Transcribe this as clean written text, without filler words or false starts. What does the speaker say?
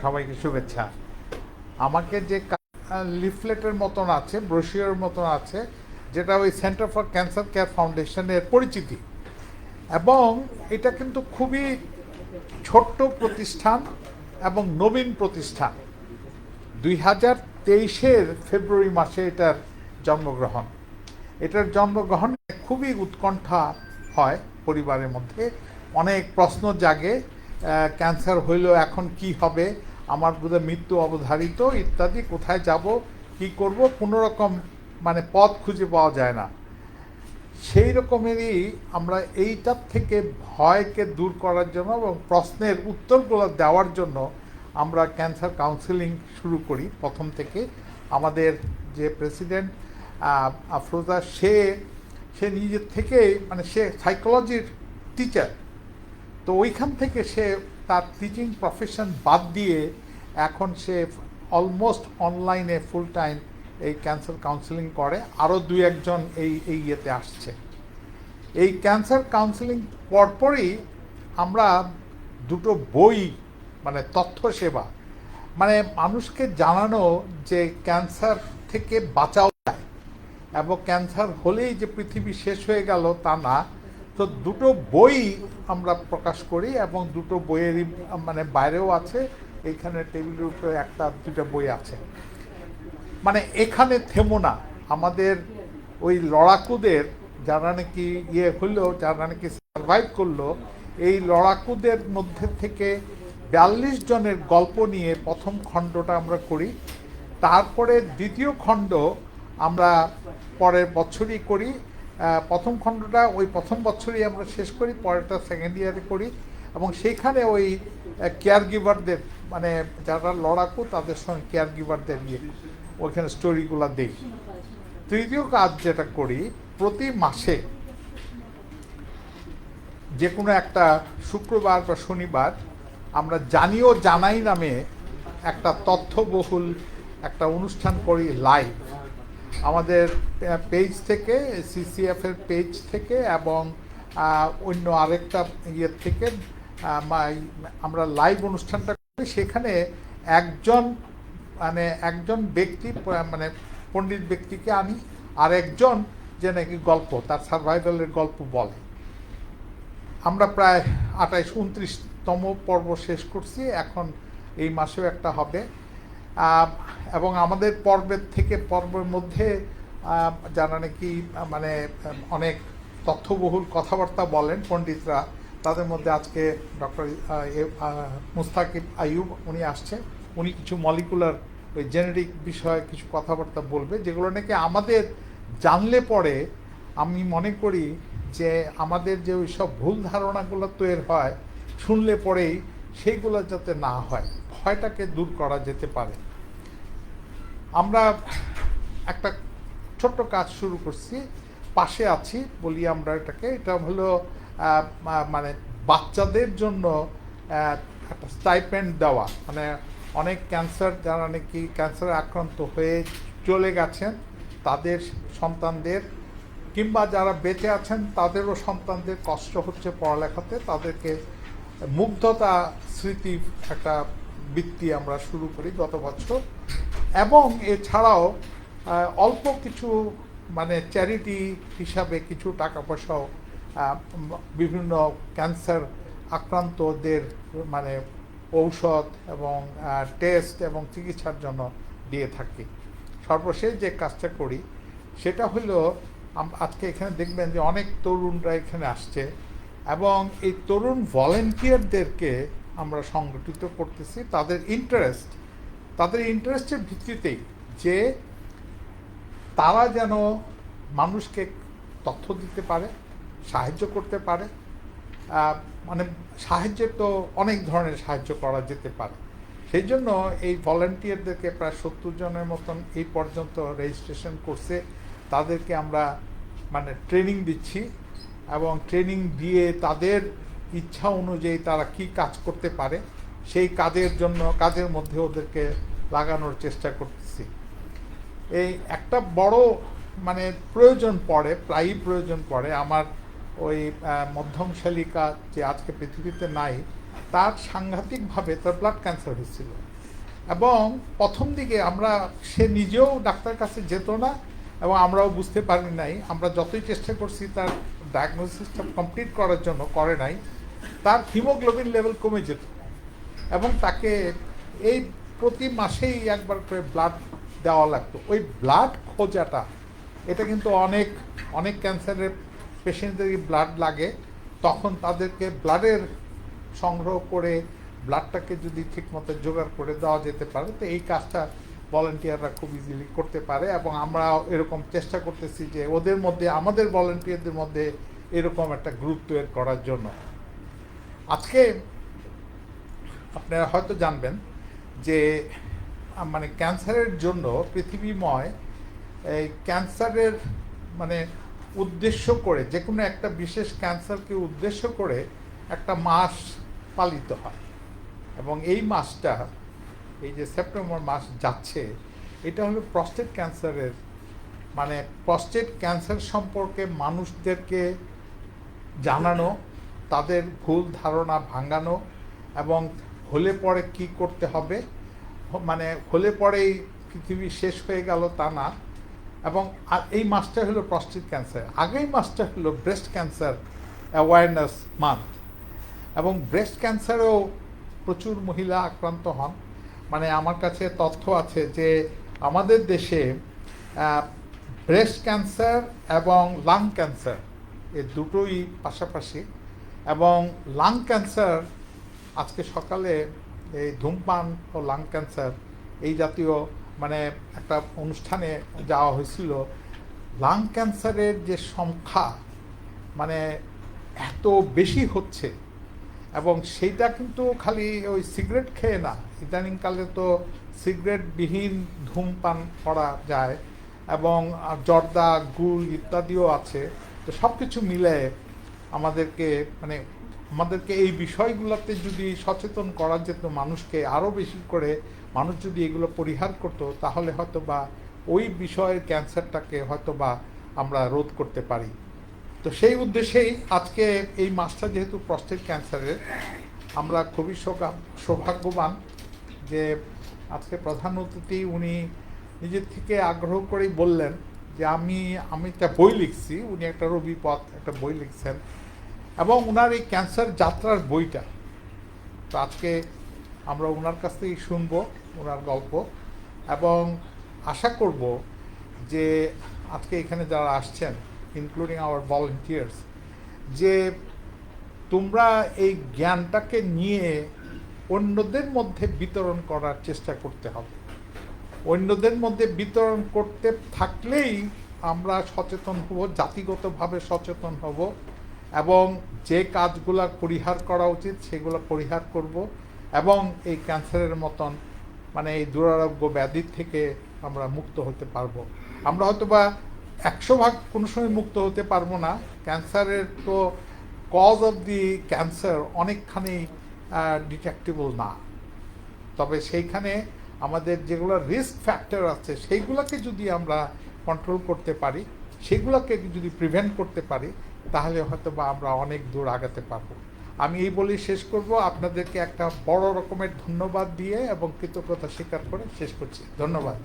সবাইকে শুভেচ্ছা। আমাকে যে লিফলেটের মতন আছে, ব্রোশিওর মতন আছে, যেটা ওই সেন্টার ফর ক্যান্সার কেয়ার ফাউন্ডেশনের পরিচিতি, এবং এটা কিন্তু খুবই ছোট্ট প্রতিষ্ঠান এবং নবীন প্রতিষ্ঠান। 2023-এর ফেব্রুয়ারি মাসে এটার জন্মগ্রহণ। এটার জন্মগ্রহণ খুবই উৎকণ্ঠা হয় পরিবারের মধ্যে, অনেক প্রশ্ন জাগে। ক্যান্সার হইল এখন কি হবে, আমার বোধহয় মৃত্যু অবধারিত ইত্যাদি, কোথায় যাব, কি করব, কোনো রকম মানে পথ খুঁজে পাওয়া যায় না। সেই রকমেরই আমরা এইটার থেকে ভয়কে দূর করার জন্য এবং প্রশ্নের উত্তরগুলো দেওয়ার জন্য আমরা ক্যান্সার কাউন্সেলিং শুরু করি প্রথম থেকে। আমাদের যে প্রেসিডেন্ট আফরোজা, সে নিজের থেকে মানে সে সাইকোলজির টিচার, তো ওইখান থেকে সে তার টিচিং প্রফেশন বাদ দিয়ে এখন সে অলমোস্ট অনলাইনে ফুল টাইম এই ক্যান্সার কাউন্সেলিং করে। আরও দুই একজন এই ইয়েতে আসছে। এই ক্যান্সার কাউন্সেলিং পরপরই আমরা দুটো বই, মানে তথ্য সেবা, মানে মানুষকে জানানো যে ক্যান্সার থেকে বাঁচাও যায় এবং ক্যান্সার হলেই যে পৃথিবী শেষ হয়ে গেল তা না। তো দুটো বই আমরা প্রকাশ করি এবং দুটো বইয়েরই মানে বাইরেও আছে, এইখানে টেবিলের উপরে একটা দুটো বই আছে। মানে এখানে থেমো না, আমাদের ওই লড়াকুদের যারা নাকি হলো, যারা নাকি সার্ভাইভ করলো, এই লড়াকুদের মধ্যে থেকে 42 জনের গল্প নিয়ে প্রথম খণ্ডটা আমরা করি। তারপরে দ্বিতীয় খণ্ড আমরা পরের বছরই করি। প্রথম খণ্ডটা ওই প্রথম বছরই আমরা শেষ করি, পরেরটা সেকেন্ড ইয়ারে করি, এবং সেইখানে ওই কেয়ার গিভারদের, মানে যারা লড়াকু তাদের সঙ্গে কেয়ার গিভারদের নিয়ে ওইখানে স্টোরিগুলো দিই। তৃতীয় কাজ যেটা করি, প্রতি মাসে যে কোনো একটা শুক্রবার বা শনিবার আমরা জানিও জানাই নামে একটা তথ্যবহুল একটা অনুষ্ঠান করি লাইভ, আমাদের পেজ থেকে, সিসিএফ এর পেজ থেকে এবং অন্য আরেকটা ইয়ের থেকে আমরা লাইভ অনুষ্ঠানটা করি। সেখানে একজন ব্যক্তি, মানে পণ্ডিত ব্যক্তিকে আনি, আর একজন যে নাকি গল্প, তার সার্ভাইভালের গল্প বলে। আমরা প্রায় 28-29তম পর্ব শেষ করছি, এখন এই মাসেও একটা হবে। এবং আমাদের পর্বের মধ্যে যারা নাকি মানে অনেক তথ্যবহুল কথাবার্তা বলেন পণ্ডিতরা, তাদের মধ্যে আজকে ডক্টর মুস্তাকিব আইয়ুব উনি আসছেন। উনি কিছু মলিকুলার ওই জেনেটিক বিষয়ে কিছু কথাবার্তা বলবে, যেগুলো নাকি আমাদের জানলে পরে আমি মনে করি যে আমাদের যে ওই সব ভুল ধারণাগুলো তৈরি হয় শুনলে পরেই সেইগুলো যাতে না হয়, ভয়টাকে দূর করা যেতে পারে। আমরা একটা ছোট্ট কাজ শুরু করছি, পাশে আছি বলি আমরা এটাকে। এটা হলো মানে বাচ্চাদের জন্য একটা স্টাইপেন্ড দেওয়া, মানে অনেক ক্যান্সার, যারা নাকি ক্যান্সারে আক্রান্ত হয়ে চলে গেছেন তাদের সন্তানদের, কিংবা যারা বেঁচে আছেন তাদেরও সন্তানদের কষ্ট হচ্ছে পড়ালেখাতে, তাদেরকে মুগ্ধতা স্মৃতি একটা বৃত্তি আমরা শুরু করি গত বছর। এবং এছাড়াও অল্প কিছু মানে চ্যারিটি হিসাবে কিছু টাকা পয়সাও বিভিন্ন ক্যান্সার আক্রান্তদের মানে ঔষধ এবং টেস্ট এবং চিকিৎসার জন্য দিয়ে থাকি। সর্বশেষ যে কাজটা করি সেটা হলো, আজকে এখানে দেখবেন যে অনেক তরুণরা এখানে আসছে, এবং এই তরুণ ভলেন্টিয়ারদেরকে আমরা সংগঠিত করতেছি তাদের ইন্টারেস্টের ভিত্তিতেই, যে তারা যেন মানুষকে তথ্য দিতে পারে, সাহায্য করতে পারে। মানে সাহায্যের তো অনেক ধরনের সাহায্য করা যেতে পারে। সেই জন্য এই ভলেন্টিয়ারদেরকে প্রায় 70 জনের মতন এই পর্যন্ত রেজিস্ট্রেশন করছে। তাদেরকে আমরা মানে ট্রেনিং দিচ্ছি, এবং ট্রেনিং দিয়ে তাদের ইচ্ছা অনুযায়ী তারা কি কাজ করতে পারে সেই কাজের মধ্যে ওদেরকে লাগানোর চেষ্টা করতেছি। এই একটা বড় মানে প্রায়ই প্রয়োজন পড়ে আমার ওই মধ্যম শালিকা যে আজকে পৃথিবীতে নাই, তার সাংঘাতিকভাবে তার ব্লাড ক্যান্সার হয়েছিল। এবং প্রথম দিকে সে নিজেও ডাক্তার কাছে যেত না এবং আমরাও বুঝতে পারি নাই। আমরা যতই চেষ্টা করছি তার ডায়াগনোসিসটা কমপ্লিট করার জন্য, করে নাই। তার হিমোগ্লোবিন লেভেল কমে যেত এবং তাকে এই প্রতি মাসেই একবার করে ব্লাড দেওয়া লাগতো। ওই ব্লাড খোঁজাটা, এটা কিন্তু অনেক অনেক ক্যান্সারের পেশেন্টদের ব্লাড লাগে, তখন তাদেরকে ব্লাডের সংগ্রহ করে ব্লাডটাকে যদি ঠিকমতো জোগাড় করে দেওয়া যেতে পারে, তো এই কাজটা ভলান্টিয়াররা খুব ইজিলি করতে পারে। এবং আমরা এরকম চেষ্টা করতেছি যে ওদের মধ্যে, আমাদের ভলান্টিয়ারদের মধ্যে এরকম একটা গ্রুপ তৈরি করার জন্য। আজকে আপনারা হয়তো জানবেন যে মানে ক্যান্সারের জন্য পৃথিবীময় এই ক্যান্সারের মানে উদ্দেশ্য করে, যে কোনো একটা বিশেষ ক্যান্সারকে উদ্দেশ্য করে একটা মাস পালিত হয়। এবং এই মাসটা, এই যে সেপ্টেম্বর মাস যাচ্ছে, এটা হলো প্রস্টেট ক্যান্সারের, মানে প্রস্টেট ক্যান্সার সম্পর্কে মানুষদেরকে জানানো, তাদের ভুল ধারণা ভাঙানো, এবং হলে পরে কি করতে হবে, মানে হলে পরেই পৃথিবী শেষ হয়ে গেল তা না। এবং এই মাসটা হলো প্রস্টেট ক্যান্সার। আগেই মাসটা হলো ব্রেস্ট ক্যান্সার অ্যাওয়ারনেস মান্থ। এবং ব্রেস্ট ক্যান্সারেও প্রচুর মহিলা আক্রান্ত হন। মানে আমার কাছে তথ্য আছে যে আমাদের দেশে ব্রেস্ট ক্যান্সার এবং লাং ক্যান্সার, এ দুটোই পাশাপাশি। এবং লাং ক্যান্সার, আজকে সকালে এই ধূমপান ও লাং ক্যান্সার এই জাতীয় মানে একটা অনুষ্ঠানে যাওয়া হয়েছিল। লাং ক্যান্সারের যে সংখ্যা মানে এত বেশি হচ্ছে, এবং সেইটা কিন্তু খালি ওই সিগারেট খেয়ে না, ইদানিংকালে তো সিগারেটবিহীন ধূমপান করা যায়, এবং জর্দা, গুড় ইত্যাদিও আছে। তো সব কিছু মিলে আমাদেরকে এই বিষয়গুলোতে যদি সচেতন করা যেত মানুষকে, আরও বেশি করে মানুষ যদি এগুলো পরিহার করতো, তাহলে হয়তো বা ওই বিষয়ের ক্যান্সারটাকে হয়তো বা আমরা রোধ করতে পারি। তো সেই উদ্দেশ্যেই আজকে এই মাসটা যেহেতু প্রস্টেট ক্যান্সারের, আমরা খুবই সৌভাগ্যবান যে আজকে প্রধান অতিথি উনি নিজের থেকে আগ্রহ করেই বললেন যে আমি একটা বই লিখছি। উনি একটা রবিপথ একটা বই লিখছেন, এবং ওনার এই ক্যান্সার যাত্রার বইটা, তো আজকে আমরা ওনার কাছ থেকেই শুনবো ওনার গল্প। এবং আশা করব যে আজকে এখানে যারা আসছেন, ইনক্লুডিং আওয়ার ভলান্টিয়ার্স, যে তোমরা এই জ্ঞানটাকে নিয়ে অন্যদের মধ্যে বিতরণ করার চেষ্টা করতে হবে। অন্যদের মধ্যে বিতরণ করতে থাকলেই আমরা সচেতন হব, জাতিগতভাবে সচেতন হব, এবং যে কাজগুলো পরিহার করা উচিত সেগুলো পরিহার করব, এবং এই ক্যান্সারের মতন মানে এই দুরারোগ্য ব্যাধির থেকে আমরা মুক্ত হতে পারবো। আমরা হয়তো বা 100% কোনো সময় মুক্ত হতে পারবো না। ক্যান্সারের তো কজ অফ দি ক্যান্সার অনেকখানি ডিটেক্টেবল না, তবে সেইখানে আমাদের যেগুলো রিস্ক ফ্যাক্টর আছে সেইগুলোকে যদি আমরা কন্ট্রোল করতে পারি, সেগুলোকে যদি প্রিভেন্ট করতে পারি, তাহলে হয়তো বা আমরা অনেক দূর আগাতে পারবো। আমি এই বলেই শেষ করব, আপনাদেরকে একটা বড় রকমের ধন্যবাদ দিয়ে এবং কৃতজ্ঞতা স্বীকার করে শেষ করছি। ধন্যবাদ।